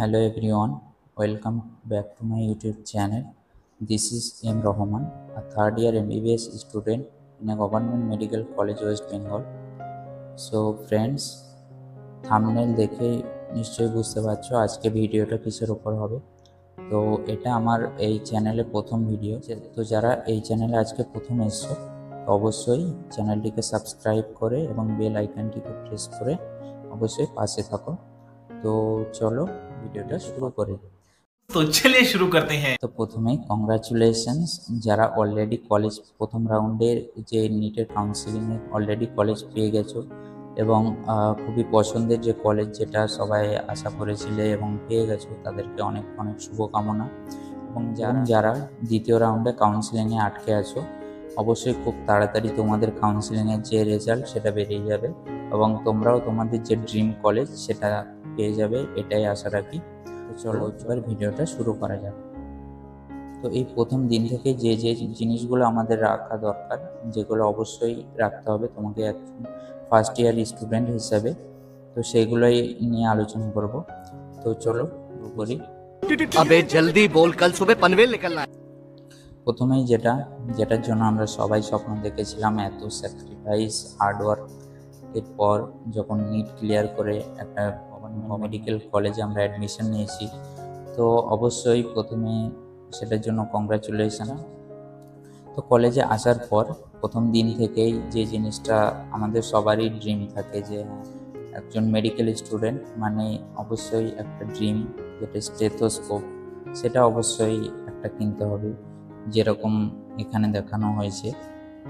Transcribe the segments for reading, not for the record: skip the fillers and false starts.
Hello everyone, welcome back to my YouTube channel. This is M. Rahman, a third year MBBS student in a government medical college West Bengal. So friends, thumbnail দেখে নিশ্চয়ই বুঝতে পারছো আজকে ভিডিওটা কিসের উপর হবে। তো এটা আমার এই চ্যানেলে প্রথম ভিডিও, তো যারা এই চ্যানেলে আজকে প্রথম এসছো তো অবশ্যই চ্যানেলটিকে সাবস্ক্রাইব করে এবং বেল আইকনটিকে প্রেস করে অবশ্যই পাশে থাকো। তো চলো ভিডিওটা শুরু করি। तो चलिए शुरू करते हैं। তো প্রথমেই কংগ্রাচুলেশনস যারা অলরেডি কলেজ প্রথম রাউন্ডের যে নিটের কাউন্সিলিংয়ে অলরেডি কলেজ পেয়ে গেছো এবং খুবই পছন্দের যে কলেজ যেটা সবাই আশা করেছিলে এবং পেয়ে গেছো তাদেরকে অনেক অনেক শুভকামনা। এবং যারা দ্বিতীয় রাউন্ডে কাউন্সিলিংয়ে আটকে আছো অবশ্যই খুব তাড়াতাড়ি তোমাদের কাউন্সিলিংয়ের যে রেজাল্ট সেটা বেরিয়ে যাবে এবং তোমরাও তোমাদের যে ড্রিম কলেজ সেটা পেয়ে যাবে, এটাই আশা রাখি। তো চলো এবার ভিডিওটা শুরু করা যাক। তো এই প্রথম দিন থেকে যে যে জিনিসগুলো আমাদের রাখা দরকার, যেগুলো অবশ্যই রাখতে হবে তোমাকে একজন ফার্স্ট ইয়ার স্টুডেন্ট হিসাবে, তো সেইগুলোই নিয়ে আলোচনা করব। তো চলো শুরু করি। अबे जल्दी बोल, कल सुबह पनवेल निकलना है। প্রথমেই যেটার জন্য আমরা সবাই স্বপ্ন দেখেছিলাম, এত স্যাক্রিফাইস হার্ডওয়ার্কের পর যখন নিট ক্লিয়ার করে একটা মেডিকেল কলেজে আমরা অ্যাডমিশন নিয়েছি, তো অবশ্যই প্রথমে সেটার জন্য কংগ্রাচুলেশন। তো কলেজে আসার পর প্রথম দিন থেকেই যে জিনিসটা আমাদের সবারই ড্রিম থাকে যে একজন মেডিকেল স্টুডেন্ট মানে অবশ্যই একটা ড্রিম, যেটা স্টেথোস্কোপ, সেটা অবশ্যই একটা কিনতে হবে। যেরকম এখানে দেখানো হয়েছে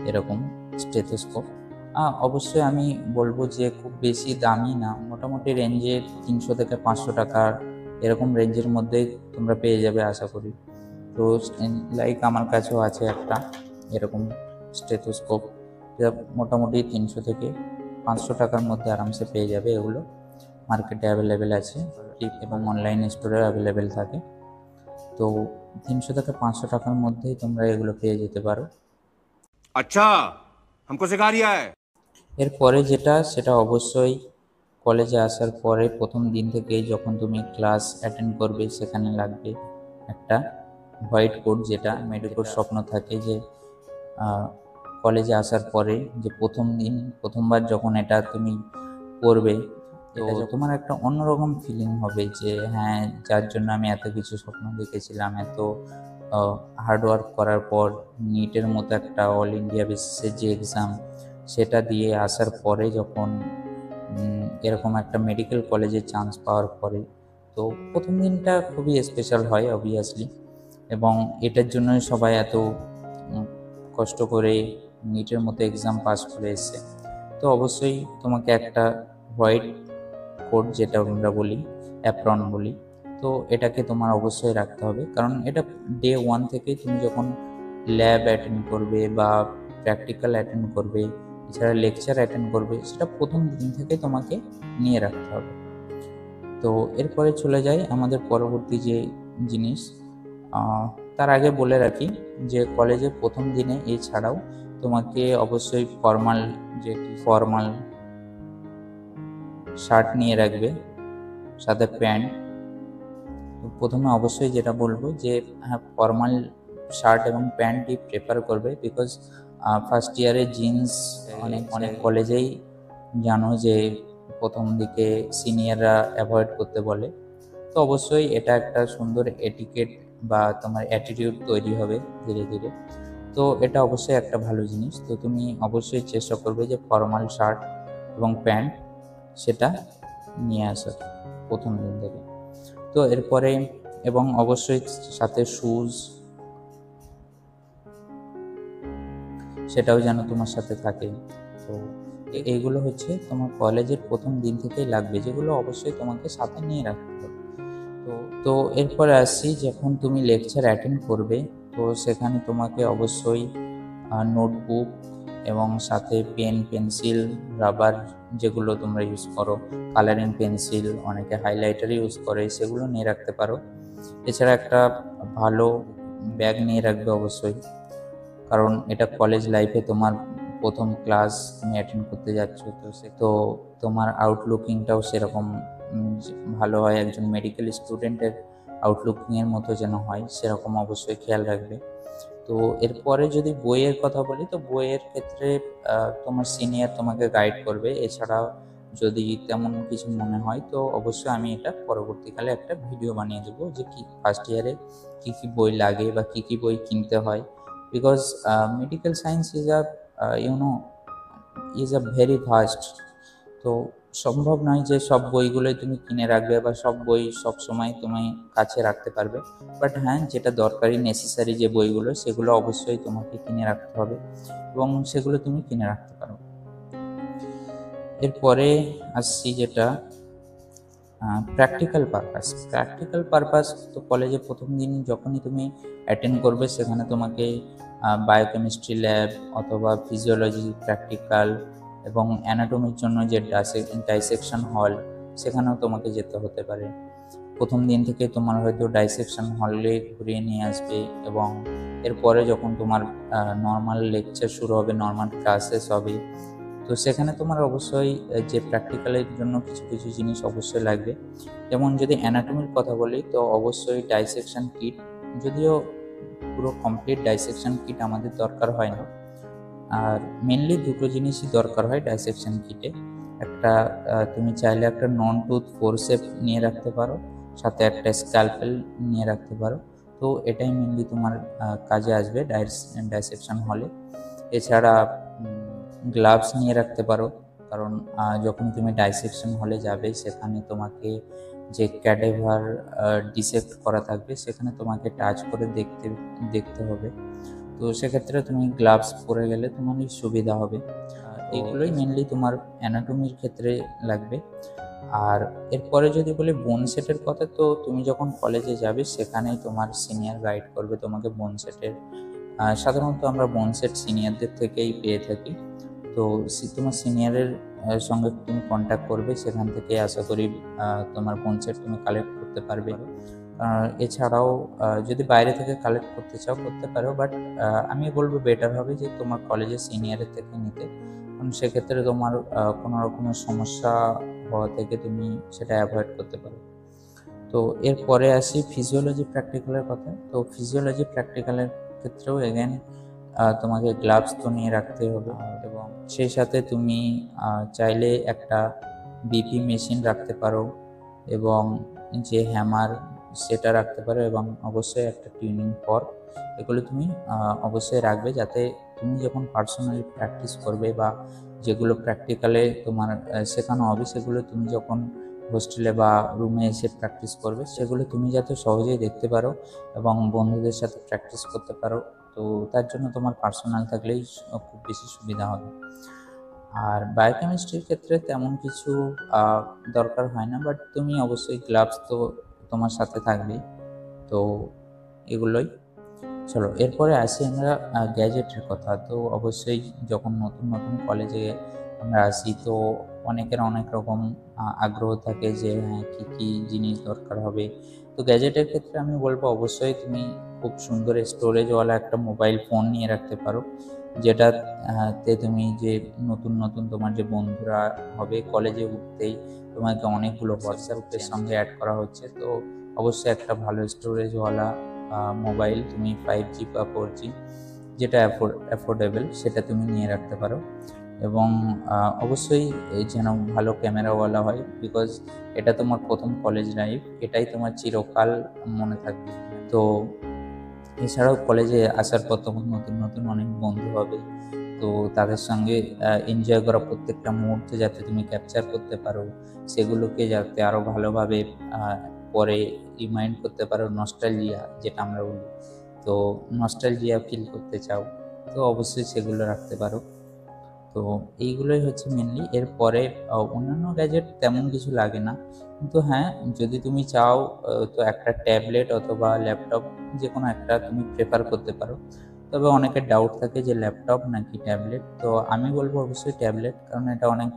এরকম স্টেথোস্কোপ। অবশ্যই আমি বলবো যে খুব বেশি দামি না, মোটামুটি রেঞ্জে 300 থেকে 500 টাকার এরকম রেঞ্জের মধ্যেই তোমরা পেয়ে যাবে আশা করি। তো লাইক আমার কাছেও আছে একটা এরকম স্টেথোস্কোপ, যা মোটামুটি 300 থেকে 500 টাকার মধ্যে আরামসে পেয়ে যাবে। এগুলো মার্কেটে অ্যাভেলেবেল আছে এবং অনলাইন স্টোরে অ্যাভেলেবেল থাকে। তো 300 থেকে 500 টাকার মধ্যেই তোমরা এগুলো পেয়ে যেতে পারো। अच्छा, हमको सिखा रिया है। এরপরে সেটা অবশ্যই কলেজে আসার পরে প্রথম দিন থেকেই যখন তুমি ক্লাস অ্যাটেন্ড করবে সেখানে লাগবে একটা হোয়াইট কোট, যেটা মেডিকেল স্বপ্ন থাকে যে কলেজে আসার পরে যে প্রথমবার যখন এটা তুমি পড়বে, এটা তোমার একটা অন্যরকম ফিলিং হবে যে হ্যাঁ, যার জন্য আমি এত কিছু স্বপ্ন দেখেছিলাম, এত হার্ডওয়ার্ক করার পর নিটের মতো একটা অল ইন্ডিয়া বেসিসের যে এক্সাম সেটা দিয়ে আসার পরে যখন এরকম একটা মেডিকেল কলেজে চান্স পাওয়ার পরে, তো প্রথম দিনটা খুবই স্পেশাল হয় অবভিয়াসলি। এবং এটার জন্যই সবাই এত কষ্ট করে নিটের মতো এক্সাম পাস করে এসছে। তো অবশ্যই তোমাকে একটা হোয়াইট কোট, যেটা আমরা বলি অ্যাপ্রন বলি, তো এটাকে তোমার অবশ্যই রাখতে হবে, কারণ এটা ডে 1 থেকে তুমি যখন ল্যাব অ্যাটেন্ড করবে বা প্র্যাকটিক্যাল অ্যাটেন্ড করবে, এছাড়া লেকচার অ্যাটেন্ড করবে, সেটা প্রথম দিন থেকে তোমাকে নিয়ে রাখতে হবে। তো এরপরে চলে যাই আমাদের পরবর্তী যে জিনিস। তার আগে বলে রাখি যে কলেজের প্রথম দিনে এছাড়াও তোমাকে অবশ্যই ফর্মাল শার্ট নিয়ে রাখবে, সাথে প্যান্ট। প্রথমে অবশ্যই যেটা বলবো যে হ্যাঁ, ফর্মাল শার্ট এবং প্যান্টই প্রেফার করবে, বিকজ ফার্স্ট ইয়ারে জিন্স অনেক কলেজেই জানো যে প্রথম দিকে সিনিয়ররা অ্যাভয়েড করতে বলে। তো অবশ্যই এটা একটা সুন্দর এটিকেট বা তোমার অ্যাটিটিউড তৈরি হবে ধীরে ধীরে। তো এটা অবশ্যই একটা ভালো জিনিস। তো তুমি অবশ্যই চেষ্টা করবে যে ফর্মাল শার্ট এবং প্যান্ট সেটা নিয়ে আসার প্রথম দিন থেকে। তো এরপরে এবং অবশ্যই সাথে শুজ, সেটাও যেন তোমার সাথে থাকে। তো এইগুলো হচ্ছে তোমার কলেজের প্রথম দিন থেকেই লাগবে, যেগুলো অবশ্যই তোমাকে সাথে নিয়ে রাখতে হবে। তো এরপরে আসছি, যখন তুমি লেকচার অ্যাটেন্ড করবে তো সেখানে তোমাকে অবশ্যই নোটবুক এবং সাথে পেন, পেন্সিল, রাবার, যেগুলো তোমরা ইউজ করো, কালারিং পেন্সিল, অনেকে হাইলাইটার ইউজ করে, সেগুলো নিয়ে রাখতে পারো। এছাড়া একটা ভালো ব্যাগ নিয়ে রাখবে অবশ্যই, কারণ এটা কলেজ লাইফে তোমার প্রথম ক্লাস তুমি অ্যাটেন্ড করতে যাচ্ছ, তো তোমার আউটলুকিংটাও সেরকম ভালো হয়, একজন মেডিকেল স্টুডেন্টের আউটলুকিংয়ের মতো যেন হয় সেরকম অবশ্যই খেয়াল রাখবে। তো এরপরে যদি বইয়ের কথা বলি, তো বইয়ের ক্ষেত্রে তোমার সিনিয়র তোমাকে গাইড করবে। এছাড়াও যদি তেমন কিছু মনে হয় তো অবশ্যই আমি এটা পরবর্তীকালে একটা ভিডিও বানিয়ে দেবো যে কি ফার্স্ট ইয়ারে কী কী বই লাগে বা কী কী বই কিনতে হয়। Because medical science is a very vast. তো সম্ভব নয় যে সব বইগুলোই তুমি কিনে রাখবে বা সব বই সব সময় তুমি কাছে রাখতে পারবে। বাট হ্যাঁ, যেটা দরকারি নেসেসারি যে বইগুলো সেগুলো অবশ্যই তোমাকে কিনে রাখতে হবে এবং সেগুলো তুমি কিনে রাখতে পারো। এরপরে আসছি যেটা প্র্যাকটিক্যাল পারপাস। তো কলেজে প্রথম দিন যখনই তুমি অ্যাটেন্ড করবে সেখানে তোমাকে বায়োকেমিস্ট্রি ল্যাব অথবা ফিজিওলজি প্র্যাকটিক্যাল এবং অ্যানাটমির জন্য যে ডাইসেকশন হল সেখানেও তোমাকে যেতে হতে পারে। প্রথম দিন থেকে তোমার হয়তো ডাইসেকশন হলে ঘুরিয়ে নিয়ে আসবে এবং এরপরে যখন তোমার নর্মাল লেকচার শুরু হবে, নর্মাল ক্লাসেস হবে, তো সেখানে তোমার অবশ্যই যে প্র্যাকটিক্যালের জন্য কিছু কিছু জিনিস অবশ্যই লাগবে। যেমন যদি অ্যানাটমির কথা বলি তো অবশ্যই ডাইসেকশন কিট, যদিও পুরো কমপ্লিট ডাইসেকশন কিট আমাদের দরকার হয় না। আর মেনলি দুটো জিনিসই দরকার হয় ডাইসেকশন কিটে। একটা তুমি চাইলে একটা নন টুথ ফোরসেপ নিয়ে রাখতে পারো, সাথে একটা স্ক্যালপেল নিয়ে রাখতে পারো। তো এটাই মেনলি তোমার কাজে আসবে ডাইসেকশন হলে। এছাড়া গ্লাভস নিয়ে রাখতে পারো, কারণ যখন তুমি ডাইসেকশন হলে যাবে সেখানে তোমাকে যে ক্যাডেভার ডিসেক্ট করা থাকবে সেখানে তোমাকে টাচ করে দেখতে হবে। তো সেক্ষেত্রে তুমি গ্লাভস পরে গেলে তোমারই সুবিধা হবে। এগুলোই মেনলি তোমার অ্যানাটমির ক্ষেত্রে লাগবে। আর এরপরে যদি বলি বোন সেটের কথা, তো তুমি যখন কলেজে যাবে সেখানেই তোমার সিনিয়র গাইড করবে তোমাকে বোন সেটের। সাধারণত আমরা বোন সেট সিনিয়রদের থেকেই পেয়ে থাকি। তো তোমার সিনিয়রের সঙ্গে তুমি কন্ট্যাক্ট করবে, সেখান থেকে আশা করি তোমার বোন সেট তুমি কালেক্ট করতে পারবে। এছাড়াও যদি বাইরে থেকে কালেক্ট করতে চাও করতে পারো, বাট আমি বলবো বেটার হবে যে তোমার কলেজের সিনিয়রের থেকে নিতে, কারণ সেক্ষেত্রে তোমার কোনো রকমের সমস্যা হওয়া থেকে তুমি সেটা অ্যাভয়েড করতে পারো। তো এরপরে আসি ফিজিওলজি প্র্যাকটিক্যালের কথা। তো ফিজিওলজি প্র্যাকটিক্যালের ক্ষেত্রেও এগেন তোমাকে গ্লাভস তো নিয়ে রাখতে হবে এবং সেই সাথে তুমি চাইলে একটা বিপি মেশিন রাখতে পারো এবং যে হ্যামার সেটা রাখতে পারো এবং অবশ্যই একটা টিউনিং ফর্ক। এগুলো তুমি অবশ্যই রাখবে, যাতে তুমি যখন পার্সোনালি প্র্যাকটিস করবে বা যেগুলো প্র্যাকটিক্যালে তোমার শেখানো হবে সেগুলো তুমি যখন হোস্টেলে বা রুমে এসে প্র্যাকটিস করবে সেগুলো তুমি যাতে সহজেই দেখতে পারো এবং বন্ধুদের সাথে প্র্যাকটিস করতে পারো। তো তার জন্য তোমার পার্সোনাল থাকলেই খুব বেশি সুবিধা হবে। আর বায়োকেমিস্ট্রির ক্ষেত্রে তেমন কিছু দরকার হয় না, বাট তুমি অবশ্যই গ্লাভস তো তোমার সাথে থাকবেই। তো এগুলোই। চলো এরপরে আসি আমরা গ্যাজেটের কথা। তো অবশ্যই যখন নতুন নতুন কলেজে আমরা আসি তো অনেকের অনেক রকম আগ্রহ থাকে যে হ্যাঁ কী কী জিনিস দরকার হবে। তো গ্যাজেটের ক্ষেত্রে আমি বলবো অবশ্যই তুমি খুব সুন্দর স্টোরেজওয়ালা একটা মোবাইল ফোন নিয়ে রাখতে পারো, যেটাতে তুমি যে নতুন নতুন তোমার যে বন্ধুরা হবে কলেজে উঠতেই তোমাকে অনেকগুলো হোয়াটসঅ্যাপের সঙ্গে অ্যাড করা হচ্ছে। তো অবশ্যই একটা ভালো স্টোরেজওয়ালা মোবাইল তুমি 5G বা 4G যেটা অ্যাফোর্ডেবল সেটা তুমি নিয়ে রাখতে পারো এবং অবশ্যই যেন ভালো ক্যামেরাওয়ালা হয়, বিকজ এটা তোমার প্রথম কলেজ লাইফ, এটাই তোমার চিরকাল মনে থাকবে। তো এছাড়াও কলেজে আসার পর তখন নতুন নতুন অনেক বন্ধু হবে, তো তাদের সঙ্গে এনজয় করা প্রত্যেকটা মুহূর্তে যাতে তুমি ক্যাপচার করতে পারো, সেগুলোকে যাতে আরও ভালোভাবে পরে রিমাইন্ড করতে পারো, নস্টালজিয়া যেটা আমরা বলি, তো নস্টালজিয়া ফিল করতে চাও তো অবশ্যই সেগুলো রাখতে পারো। তো এইগুলোই হচ্ছে মেনলি। এরপরে অন্যান্য গ্যাজেট তেমন কিছু লাগে না, কিন্তু হ্যাঁ যদি তুমি চাও তো একটা ট্যাবলেট অথবা ল্যাপটপ যে কোনো একটা তুমি প্রেফার করতে পারো। তবে অনেকের ডাউট থাকে যে ল্যাপটপ নাকি ট্যাবলেট, তো আমি বলবো অবশ্যই ট্যাবলেট, কারণ এটা অনেক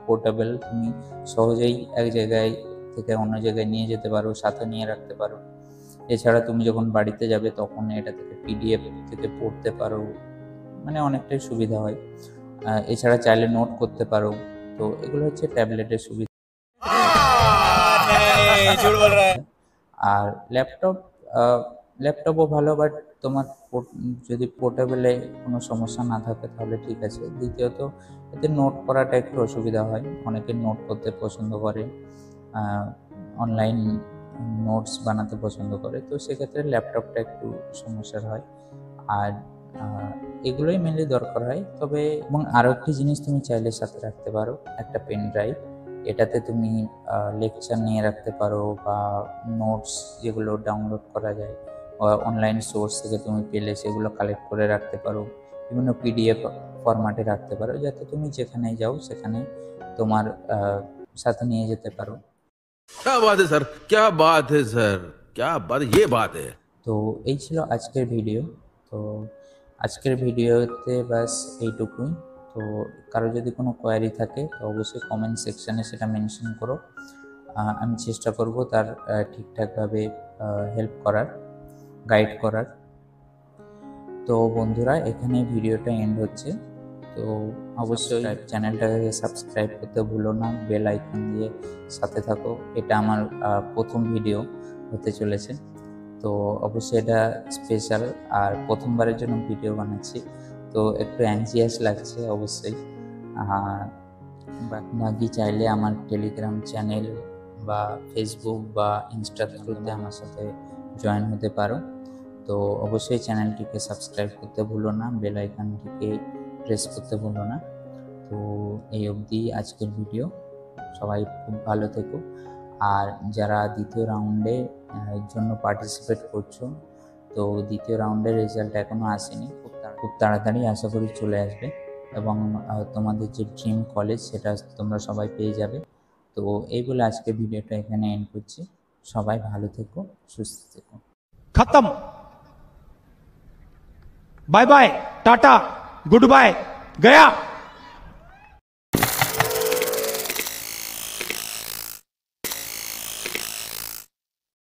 পোর্টেবল, তুমি সহজেই এক জায়গায় থেকে অন্য জায়গায় নিয়ে যেতে পারো, সাথে নিয়ে রাখতে পারো। এছাড়া তুমি যখন বাড়িতে যাবে তখন এটা থেকে পিডিএফ থেকে পড়তে পারো, মানে অনেকটাই সুবিধা হয়। এছাড়া চাইলে নোট করতে পারো। তো এগুলো হচ্ছে ট্যাবলেটের সুবিধা। झूठ बोल रहा है। আর ল্যাপটপও ভালো, বাট তোমার যদি পোর্টেবলে কোনো সমস্যা না থাকে তাহলে ঠিক আছে। দ্বিতীয়ত এতে নোট করাটা একটু অসুবিধা হয়, অনেকে নোট করতে পছন্দ করে, অনলাইন নোটস বানাতে পছন্দ করে, তো সেক্ষেত্রে ল্যাপটপটা একটু সমস্যার হয়। আর এগুলোই মেনলি দরকার হয়। তবে এবং আরও একটি জিনিস তুমি চাইলে সাথে রাখতে পারো, একটা পেন ড্রাইভ। এটাতে তুমি লেকচার নিয়ে রাখতে পারো বা নোটস যেগুলো ডাউনলোড করা যায় অনলাইন সোর্স থেকে তুমি পেলে সেগুলো কালেক্ট করে রাখতে পারো, বিভিন্ন পিডিএফ ফরম্যাটে রাখতে পারো, যাতে তুমি যেখানে যাও সেখানে তোমার সাথে নিয়ে যেতে পারো। क्या बात है सर, क्या बात है सर, क्या बात, ये बात है। তো এই ছিল আজকের ভিডিও। তো আজকের ভিডিওতে বাস এইটুকুই। তো কারো যদি কোনো কোয়ারি থাকে তো অবশ্যই কমেন্ট সেকশানে সেটা মেনশন করো, আমি চেষ্টা করব তার ঠিকঠাকভাবে হেল্প করার, গাইড করার। তো বন্ধুরা, এখানে ভিডিওটা এন্ড হচ্ছে। তো অবশ্যই চ্যানেলটাকে সাবস্ক্রাইব করতে ভুলো না, বেল আইকন দিয়ে সাথে থাকো। এটা আমার প্রথম ভিডিও হতে চলেছে, তো অবশ্যই এটা স্পেশাল আর প্রথমবারের জন্য ভিডিও বানাচ্ছি, তো একটু অ্যাংজিয়াস লাগছে অবশ্যই। বাকি চাইলে আমার টেলিগ্রাম চ্যানেল বা ফেসবুক বা ইনস্টা থ্রুতে আমার সাথে জয়েন হতে পারো। তো অবশ্যই চ্যানেলটিকে সাবস্ক্রাইব করতে ভুলো না, বেল আইকনটিকে প্রেস করতে ভুলো না। তো এই অবধি আজকের ভিডিও। সবাই খুব ভালো থেকো। আর যারা দ্বিতীয় রাউন্ডে জন্য পার্টিসিপেট করছো, তো দ্বিতীয় রাউন্ডের রেজাল্ট এখনও আসেনি, খুব তাড়াতাড়ি আশা করি চলে আসবে, এবং তোমাদের যে ড্রিম কলেজ সেটা তোমরা সবাই পেয়ে যাবে। তো এই বলে আজকের ভিডিওটা এখানে এন্ড করছি। সবাই ভালো থেকো, সুস্থ থেকো। खत्म। Bye bye, tata, goodbye, गया।